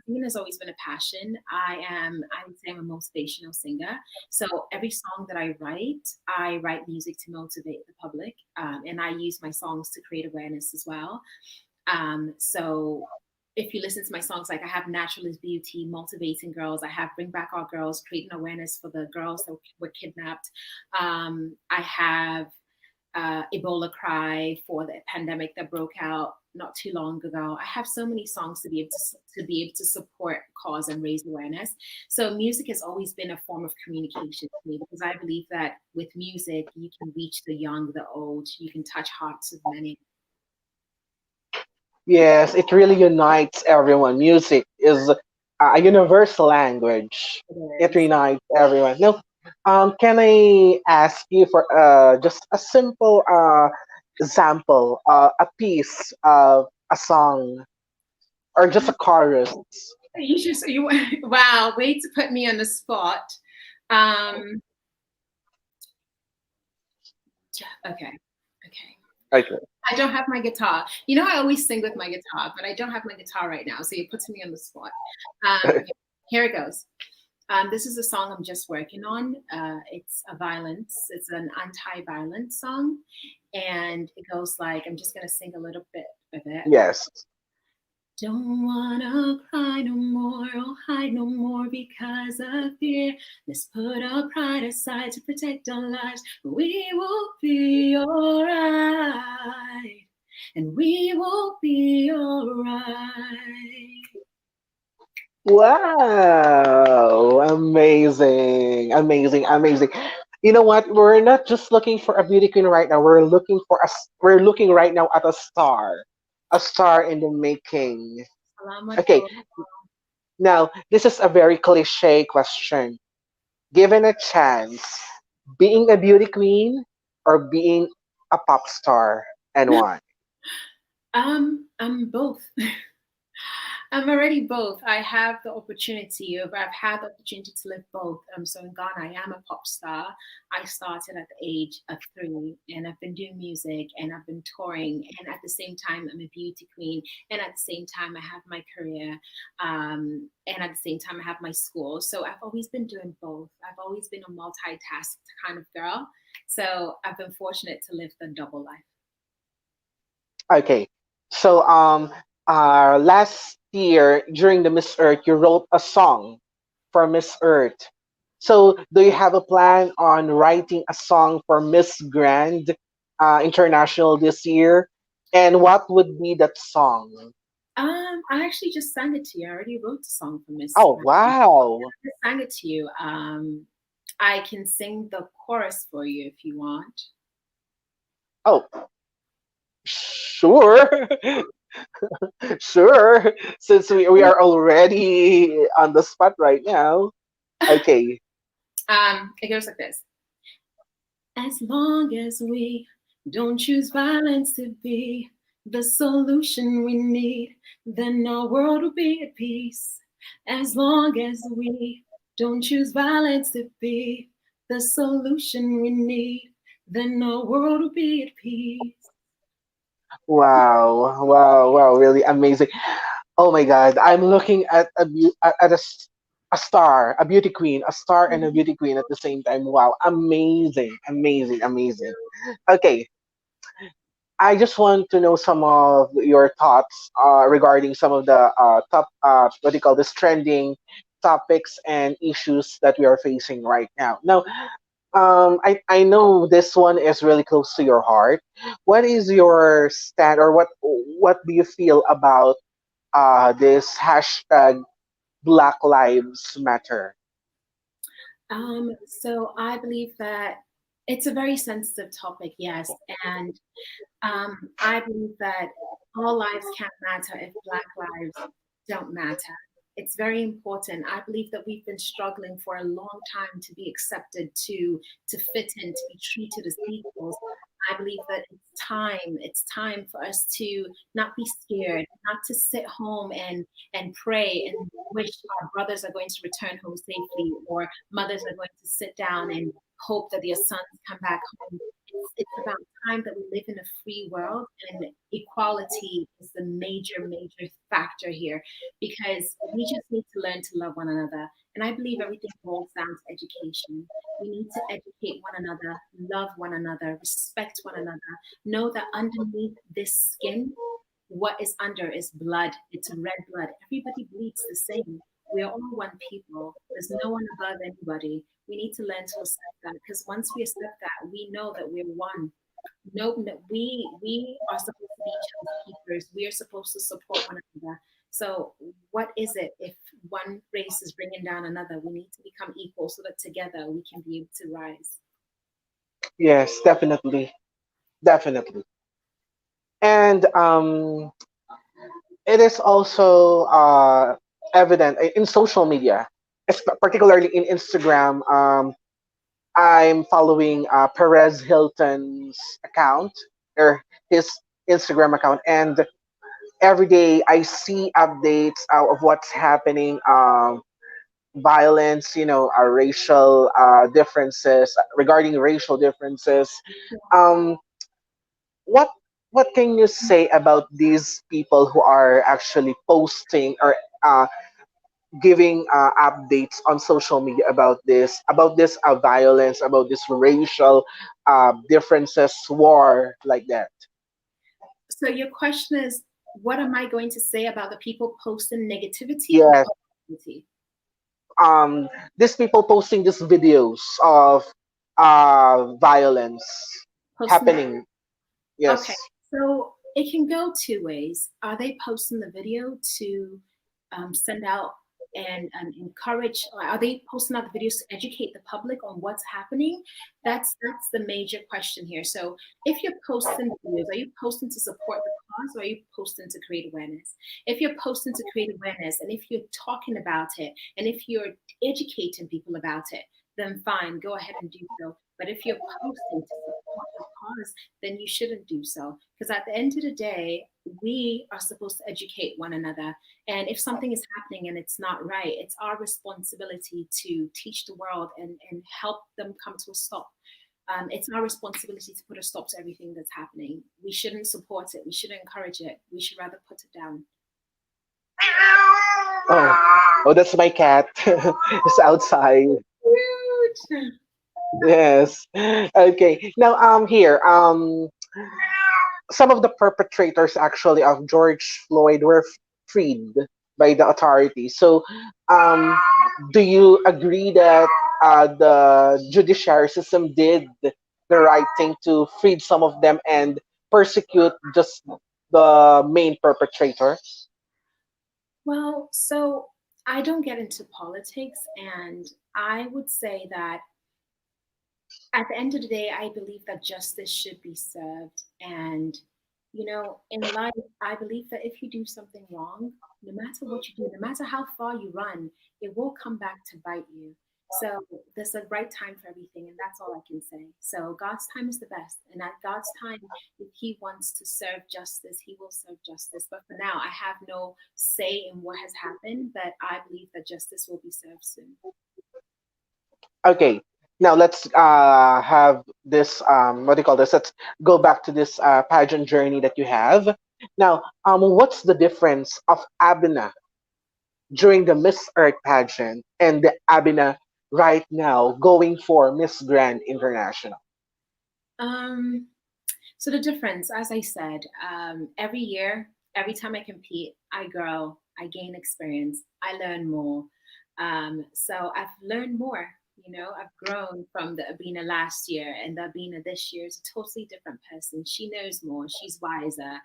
Singing has always been a passion. I would say I'm a motivational singer. So every song that I write music to motivate the public. And I use my songs to create awareness as well. So if you listen to my songs, like I have Natural is Beauty, Motivating Girls, I have Bring Back Our Girls, creating awareness for the girls that were kidnapped. I have Ebola Cry for the pandemic that broke out not too long ago. I have so many songs to support cause and raise awareness. So music has always been a form of communication to me because I believe that with music you can reach the young, the old, you can touch hearts of many. Yes, it really unites everyone. Music is a universal language. It It is. unites everyone. Now, can I ask you for just a simple example, a piece of a song or just a chorus? You wow, way to put me on the spot. Um, okay, okay. Okay. I don't have my guitar. You know, I always sing with my guitar, but I don't have my guitar right now, so it puts me on the spot. Okay, here it goes. This is a song I'm just working on. It's an anti-violence song, and it goes like, I'm just gonna sing a little bit of it. Yes. Don't wanna cry no more or hide no more because of fear. Let's put our pride aside to protect our lives. We will be alright. And we will be alright. Wow! Amazing, amazing, amazing. You know what? We're not just looking for a beauty queen right now. We're looking right now at a star in the making. Salamat po. Okay, now this is a very cliche question. Given a chance, being a beauty queen or being a pop star, and why? I'm both. I'm already both. I've had the opportunity to live both. So in Ghana, I am a pop star. I started at the age of 3 and I've been doing music and I've been touring. And at the same time, I'm a beauty queen. And at the same time, I have my career. And at the same time, I have my school. So I've always been doing both. I've always been a multitask kind of girl. So I've been fortunate to live the double life. Okay, so last year during the Miss Earth, you wrote a song for Miss Earth. So, do you have a plan on writing a song for Miss Grand International this year? And what would be that song? I actually just sang it to you. I already wrote the song for Miss. Oh, wow. I sang it to you. I can sing the chorus for you if you want. Oh, sure. Sure. Since we are already on the spot right now. Okay. It goes like this. As long as we don't choose violence to be the solution we need, then our world will be at peace. As long as we don't choose violence to be the solution we need, then our world will be at peace. Wow. Wow. Wow. Really amazing. Oh my God. I'm looking at a star, a beauty queen, a star and a beauty queen at the same time. Wow, amazing, amazing, amazing. Okay, I just want to know some of your thoughts regarding some of the top, what do you call this, trending topics and issues that we are facing right now. Now, I know this one is really close to your heart. What is your stand, or what do you feel about this hashtag Black Lives Matter? So I believe that it's a very sensitive topic, yes, and I believe that all lives can't matter if Black lives don't matter. It's very important. I believe that we've been struggling for a long time to be accepted, to fit in, to be treated as equals. I believe that it's time for us to not be scared, not to sit home and pray and wish our brothers are going to return home safely, or mothers are going to sit down and hope that their sons come back home. It's about time that we live in a free world, and equality is the major factor here, because we just need to learn to love one another. And I believe everything boils down to education. We need to educate one another, love one another, respect one another, know that underneath this skin, what is under is blood. It's red blood. Everybody bleeds the same. We are all one people. There's no one above anybody. We need to learn to accept that, because once we accept that, we know that we're one. No, we are supposed to be each other's keepers. We are supposed to support one another. So what is it if one race is bringing down another? We need to become equal so that together we can be able to rise. Yes, definitely, definitely. And it is also evident in social media, particularly in Instagram. I'm following Perez Hilton's account, or his Instagram account, and every day I see updates of what's happening. Violence, racial differences, regarding racial differences. Um, what what can you say about these people who are actually posting, or uh, giving updates on social media about this violence, about this racial differences, war like that? So your question is, what am I going to say about the people posting negativity or Yes. positivity? um these people posting these videos of violence Posting. happening. Okay, Yes. so it can go two ways. Are they posting the video to send out and encourage? Are they posting out the videos to educate the public on what's happening? That's the major question here. So if you're posting videos, are you posting to support the cause, or are you posting to create awareness? If you're posting to create awareness, and if you're talking about it, and if you're educating people about it, then fine, go ahead and do so. But if you're posting to support the cause, then you shouldn't do so. Because at the end of the day, we are supposed to educate one another. And if something is happening and it's not right, it's our responsibility to teach the world and help them come to a stop. It's our responsibility to put a stop to everything that's happening. We shouldn't support it. We shouldn't encourage it. We should rather put it down. Oh, that's my cat. It's outside. Huge. Yes. Okay. Now, here, some of the perpetrators actually of George Floyd were freed by the authorities. So, um, do you agree that the judiciary system did the right thing to free some of them and persecute just the main perpetrator? Well, so I don't get into politics, and I would say that at the end of the day, I believe that justice should be served. And, in life, I believe that if you do something wrong, no matter what you do, no matter how far you run, it will come back to bite you. So there's a right time for everything, and that's all I can say. So God's time is the best. And at God's time, if He wants to serve justice, He will serve justice. But for now, I have no say in what has happened, but I believe that justice will be served soon. Okay. Now let's have this, what do you call this? Let's go back to this pageant journey that you have. Now, what's the difference of Abena during the Miss Earth pageant and the Abena right now going for Miss Grand International? Um, so the difference, as I said, every year, every time I compete, I grow, I gain experience, I learn more. So I've learned more. I've grown from the Abena last year, and the Abena this year is a totally different person. She knows more. She's wiser.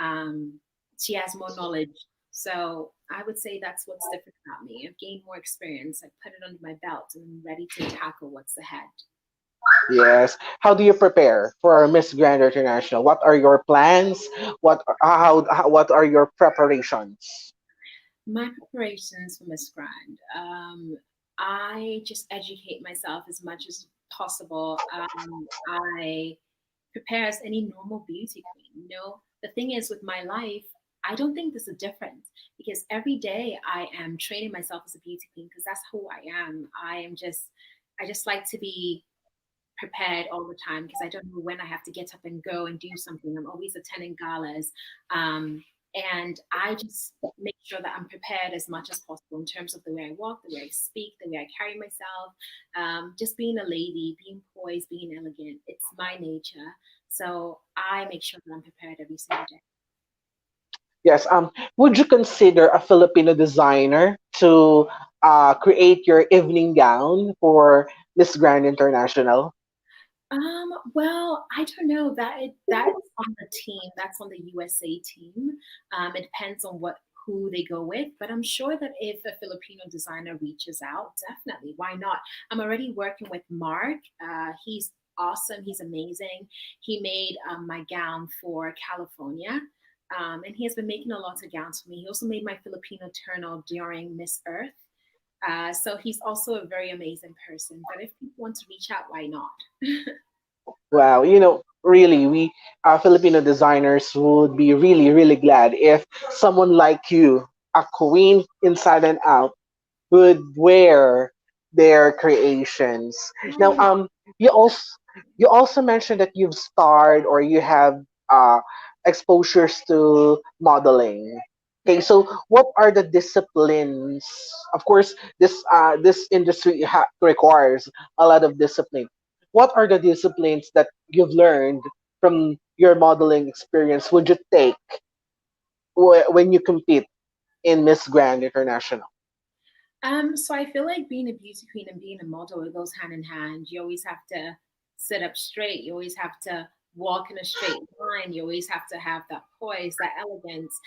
Um, she has more knowledge. So I would say that's what's different about me. I've gained more experience. I put it under my belt, and I'm ready to tackle what's ahead. Yes. How do you prepare for Miss Grand International? What are your plans? What are your preparations? My preparations for Miss Grand. I just educate myself as much as possible. I prepare as any normal beauty queen. The thing is with my life, I don't think there's a difference because every day I am training myself as a beauty queen because that's who I am. I just like to be prepared all the time because I don't know when I have to get up and go and do something. I'm always attending galas. And I just make sure that I'm prepared as much as possible in terms of the way I walk, the way I speak, the way I carry myself, just being a lady, being poised, being elegant. It's my nature. So I make sure that I'm prepared every single day. Yes. Would you consider a Filipino designer to create your evening gown for Miss Grand International? Well, I don't know that's on the team. That's on the USA team. It depends on who they go with, but I'm sure that if a Filipino designer reaches out, definitely, why not? I'm already working with Mark. He's awesome. He's amazing. He made my gown for California. And he has been making a lot of gowns for me. He also made my Filipino turno during Miss Earth. So he's also a very amazing person. But if people want to reach out, why not? Wow, really, we Filipino designers would be really, really glad if someone like you, a queen inside and out, would wear their creations. Now, Oh, you also you also mentioned that you've starred or you have exposures to modeling. Okay, yeah. so what are the disciplines? Of course, this industry requires a lot of discipline. What are the disciplines that you've learned from your modeling experience? Would you take when you compete in Miss Grand International? So I feel like being a beauty queen and being a model, it goes hand in hand. You always have to sit up straight. You always have to walk in a straight line. You always have to have that poise, that elegance.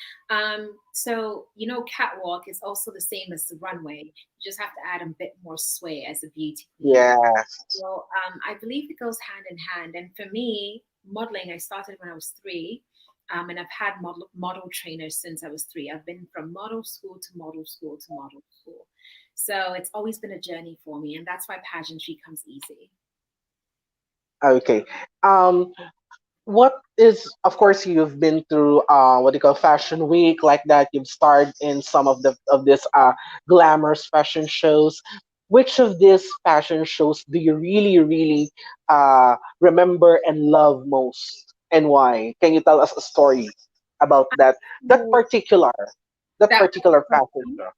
Catwalk is also the same as the runway. You just have to add a bit more sway as a beauty queen. Yes. Well, I believe it goes hand in hand. And for me, modeling, I started when I was 3. And I've had model trainers since I was 3. I've been from model school to model school to model school. So it's always been a journey for me. And that's why pageantry comes easy. Okay. Um, what is, of course, you've been through what do you call fashion week like that. You've starred in some of this glamorous fashion shows. Which of these fashion shows do you really, really remember and love most, and why? Can you tell us a story about that So particular that that particular fashion show?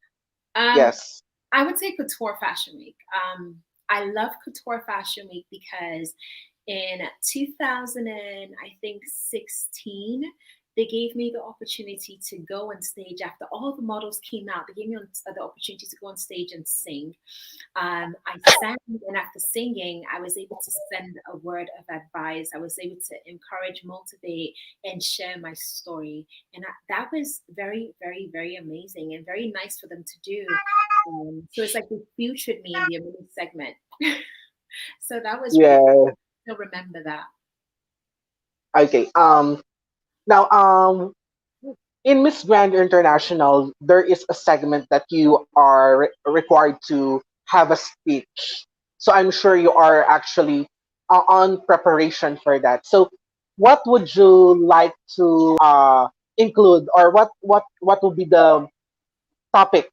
um, Yes. I would say Couture Fashion Week. I love Couture Fashion Week because in 2000 and I think 16, they gave me the opportunity to go on stage after all the models came out. They gave me the opportunity to go on stage and sing. I sang, and after singing, I was able to send a word of advice. I was able to encourage, motivate, and share my story. And that was very, very, very amazing and very nice for them to do. So it's like they featured me in the Amazing segment. So that was really Yeah. cool. I still remember that. Okay. Now, in Miss Grand International, there is a segment that you are required to have a speech. So I'm sure you are actually on preparation for that. So, what would you like to include, or what will be the topic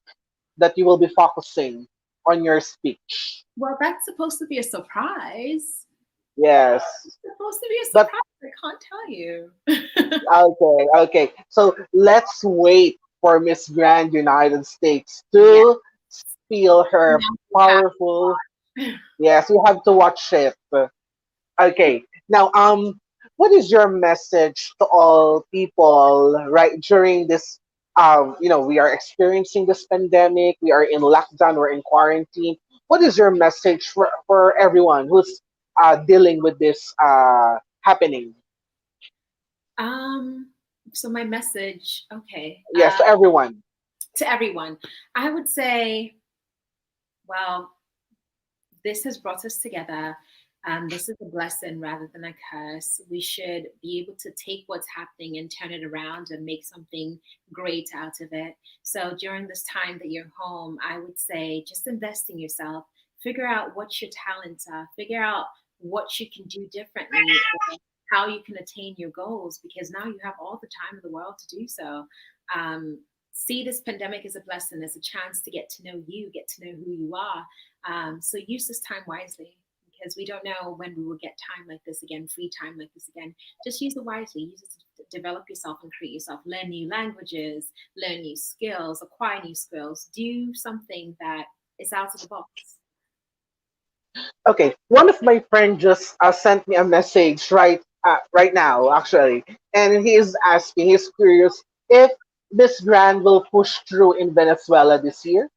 that you will be focusing on your speech? Well, that's supposed to be a surprise. Yes, It's supposed to be a but surprise. I can't tell you. okay, okay. So let's wait for Miss Grand United States Yeah. to feel her Now you have powerful. Yes, you have to watch it. Okay. Now, what is your message to all people right during this? We are experiencing this pandemic. We are in lockdown. We're in quarantine. What is your message for everyone who's dealing with this happening? um so my message, okay, Yes, to everyone. to everyone, I would say, well, this has brought us together. This is a blessing rather than a curse. We should be able to take what's happening and turn it around and make something great out of it. So during this time that you're home, I would say just invest in yourself. Figure out what your talents are. Figure out what you can do differently, or how you can attain your goals, because now you have all the time in the world to do so. Um, See this pandemic as a blessing, as a chance to get to know you, get to know who you are. So use this time wisely, because we don't know when we will get time like this again, free time like this again. Just use it wisely. Use it to develop yourself and create yourself. Learn new languages, learn new skills, acquire new skills. Do something that is out of the box. Okay, one of my friends just sent me a message right now, actually, and he is asking. He's curious if Miss Grand will push through in Venezuela this year.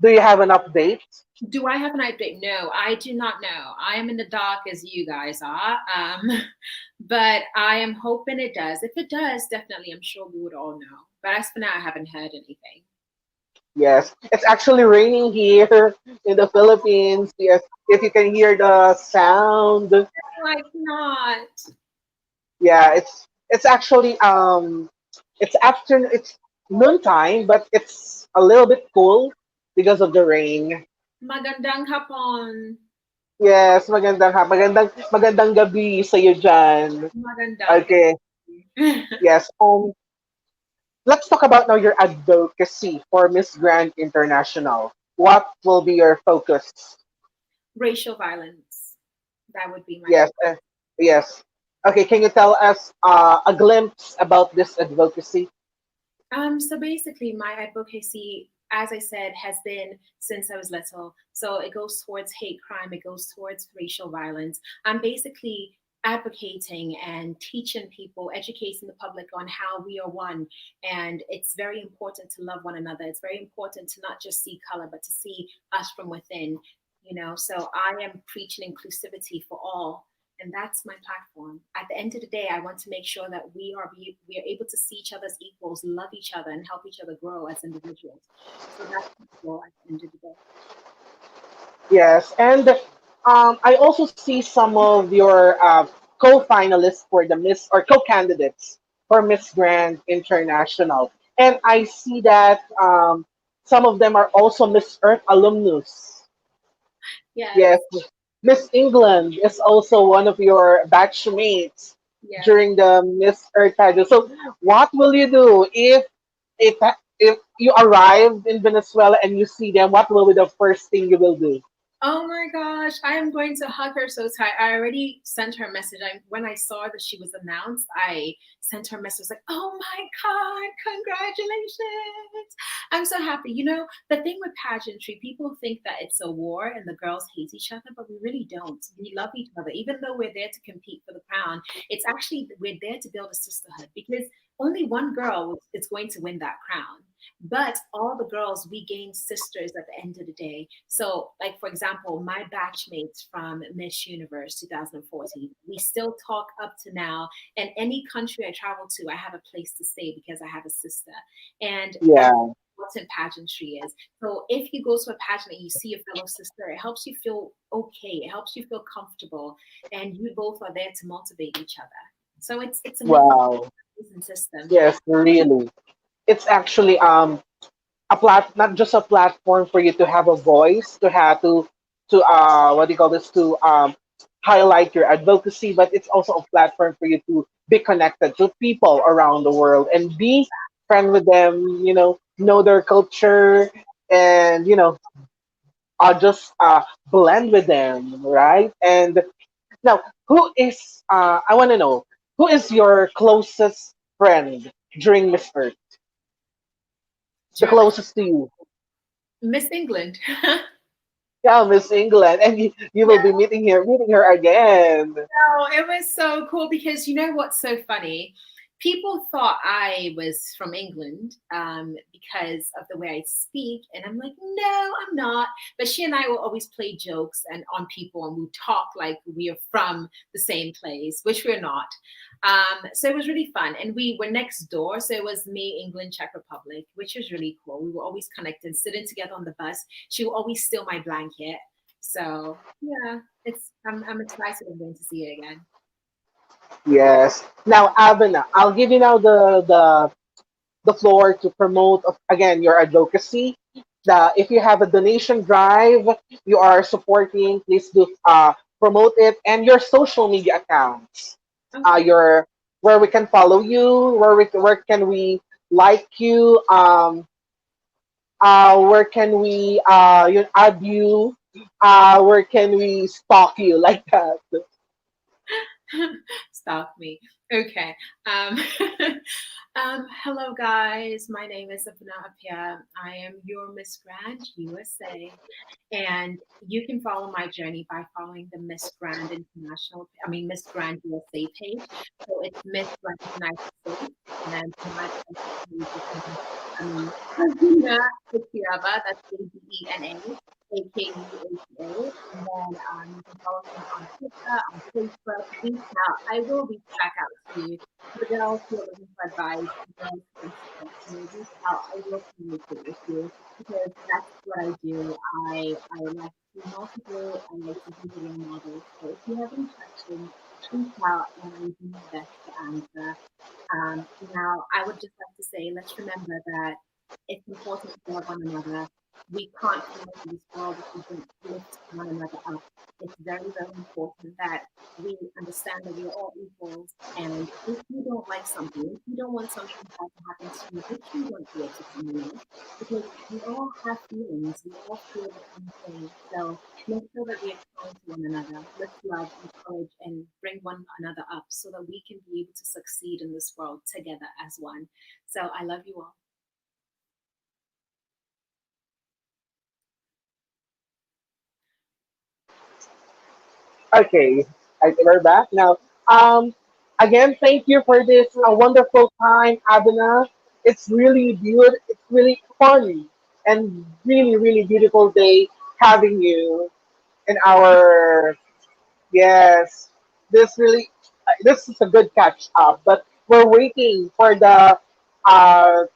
Do you have an update? Do I have an update? No, I do not know. I am in the dark as you guys are. But I am hoping it does. If it does, definitely, I'm sure we would all know. But as for now, I haven't heard anything. Yes, it's actually raining here in the Philippines. Yes, if you can hear the sound. Like not. Yeah, it's actually it's noontime, but it's a little bit cool because of the rain. Magandang hapon. Yes, magandang gabi sa iyo diyan. Magandang Okay. Yes. Let's talk about now your advocacy for Miss Grand International. What will be your focus? racial violence. That would be my Yes. focus. Yes. Okay, can you tell us a glimpse about this advocacy? So basically, my advocacy, as I said, has been since I was little. So it goes towards hate crime, it goes towards racial violence. I'm basically advocating and teaching people, educating the public on how we are one. And it's very important to love one another. It's very important to not just see color, but to see us from within. So I am preaching inclusivity for all, and that's my platform. At the end of the day, I want to make sure that we are able to see each other as equals, love each other, and help each other grow as individuals. So that's my goal at the end of the day. Yes, and I also see some of your co-finalists for the Miss or co-candidates for Miss Grand International, and I see that some of them are also Miss Earth alumnus. Yes, Yes, Miss England is also one of your batchmates yes. during the Miss Earth pageant. So, what will you do if you arrived in Venezuela and you see them? What will be the first thing you will do? Oh my gosh, I am going to hug her so tight. I already sent her a message. When I saw that she was announced, I sent her a message like, "Oh my God, congratulations. I'm so happy." The thing with pageantry, people think that it's a war and the girls hate each other, but we really don't. We love each other. Even though we're there to compete for the crown, it's actually, we're there to build a sisterhood, because only one girl is going to win that crown. But all the girls, we gain sisters at the end of the day. So, like, for example, my batchmates from Miss Universe 2014, we still talk up to now. And any country I travel to, I have a place to stay because I have a sister. And that's Yeah, what in pageantry is. So if you go to a pageant and you see a fellow sister, it helps you feel okay. It helps you feel comfortable. And you both are there to motivate each other. So it's a wow. amazing system. Yes, really. It's actually not just a platform for you to have a voice, to have to what do you call this, to highlight your advocacy, but it's also a platform for you to be connected to people around the world and be friend with them, know their culture, and just blend with them, right? And now, I want to know, who is your closest friend during Miss Earth? The German closest to you. Miss England. Yeah, Miss England. And you will be meeting her again. Oh, it was so cool because you know what's so funny? People thought I was from England because of the way I speak, and I'm like, no, I'm not. But she and I will always play jokes and on people, and we talk like we are from the same place, which we're not. So it was really fun, and we were next door, so it was me, England, Czech Republic, which was really cool. We were always connected, sitting together on the bus. She would always steal my blanket. So yeah, it's I'm excited. I'm going to see it again. Yes. Now, Abena, I'll give you now the floor to promote again your advocacy. If you have a donation drive you are supporting, please do promote it, and your social media accounts. Okay. Your where we can follow you, where can we like you, where can we add you, where can we stalk you like that. Stalk me. Okay. Um, hello, guys. My name is Abena Appiah. I am your Miss Grand USA. And you can follow my journey by following the Miss Grand International, I mean, Miss Grand USA page. So it's Miss Grand United States. And my page is, I mean, Abena Appiah, that's Abena. AKUAPA. And then you can follow me on Twitter, on Facebook, reach out. I will reach back out to you. For the girls who are looking for advice, the girls who are support me, reach out. I will communicate with you because that's what I do. I like to be knowledgeable. I like to be the role model. So if you have any questions, reach out and I will do my best to answer. Now, I would just like to say, let's remember that it's important to love one another. We can't come into this world if we don't lift one another up. It's very, very important that we understand that we're all equals. And if you don't like something, if you don't want something bad to happen to you, make sure you don't do it to someone else. Because we all have feelings, we all feel the same thing. So make sure that we are kind to one another. Let's love, encourage, and bring one another up so that we can be able to succeed in this world together as one. So I love you all. Okay, we're back now. Um, Again, thank you for this wonderful time, Abena. It's really beautiful. It's really fun and really, really beautiful day having you in our. Yes, this is a good catch up. But we're waiting for the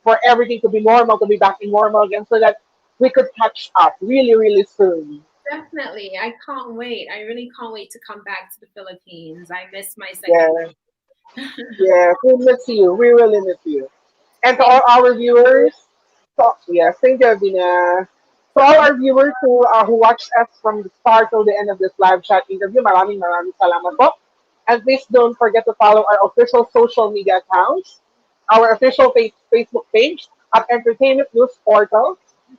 for everything to be normal, to be back in normal again, so that we could catch up really, really soon. Definitely. I can't wait. I really can't wait to come back to the Philippines. I miss my second. Yeah, yeah, we miss you. We really miss you. And to Thank all our viewers, so, yes, thank you, Avina. To all our viewers who watched us from the start till the end of this live chat interview, maraming salamat po. And please don't forget to follow our official social media accounts, our official Facebook page at Entertainment News Portal.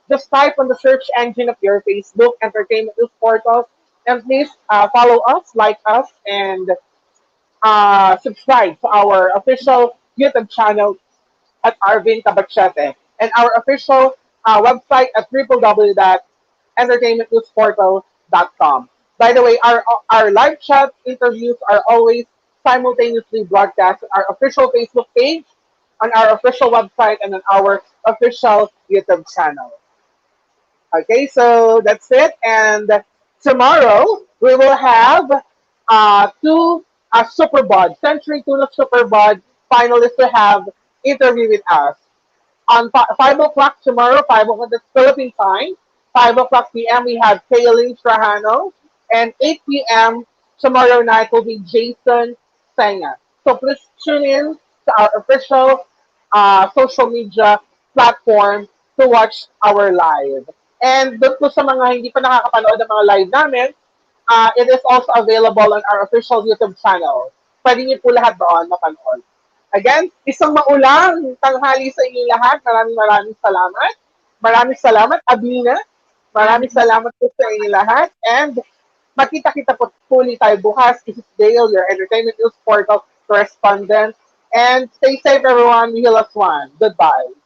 Just type on the search engine of your Facebook, Entertainment News Portal, and please follow us, like us, and subscribe to our official YouTube channel at Arvin Tabachete and our official website at www.entertainmentnewsportal.com. By the way, our live chat interviews are always simultaneously broadcast on our official Facebook page, on our official website, and on our official YouTube channel. Okay, so that's it. And tomorrow we will have two Superbud, Century Tuna Superbud finalists to have interview with us on 5 o'clock tomorrow, 5 o'clock that's Philippine time, 5 o'clock p.m. we have Kaylin Trajano, and 8 p.m. tomorrow night will be Jason Senga. So please tune in to our official social media platform to watch our live. And doon po sa mga hindi pa nakakapanood ng mga live namin, it is also available on our official YouTube channel. Pwede niyo po lahat doon mapanood. Again, isang maulang tanghali sa inyong lahat. Maraming salamat. Maraming salamat, Abina. you. Maraming salamat po sa inyong lahat. And makita-kita po tuloy tayo bukas. This is Dale, your Entertainment News Portal correspondent. And stay safe, everyone. We heal us one. Goodbye.